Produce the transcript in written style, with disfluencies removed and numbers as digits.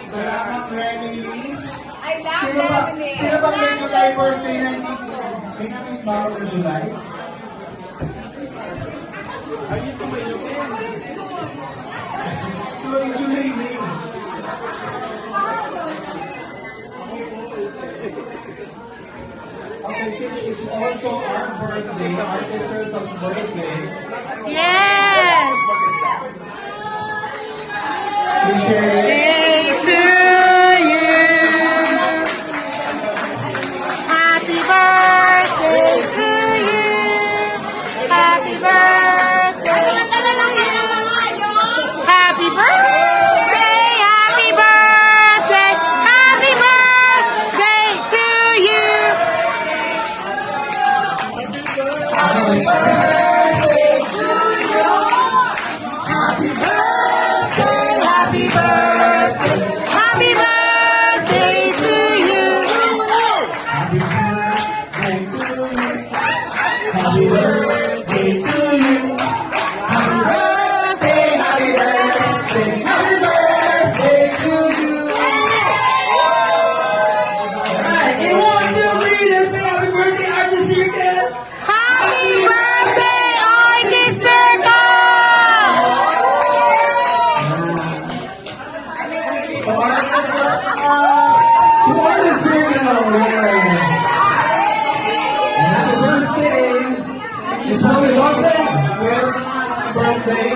Salamat, Remilis. I love Remilis. Sino ba may July birthday na hindi? May na-miss ba ako ng July? Sorry, July May. Okay, since it's also our birthday, our Deserta's birthday, Yes! we share Day to you. Happy birthday to you. Happy birthday. Happy birthday. Happy birthday. Happy birthday to you. Happy birthday to you. Happy birthday, happy birthday. Happy birthday to you. Happy birthday to you. Happy birthday to you. Happy birthday, happy birthday. Happy birthday to you. Alright, in 1, 2, 3, let's say happy birthday, Artist Circle. Happy birthday, Artist Circle. To Artist Circle, yes. And happy birthday, Miss Mami Lawson. Happy birthday.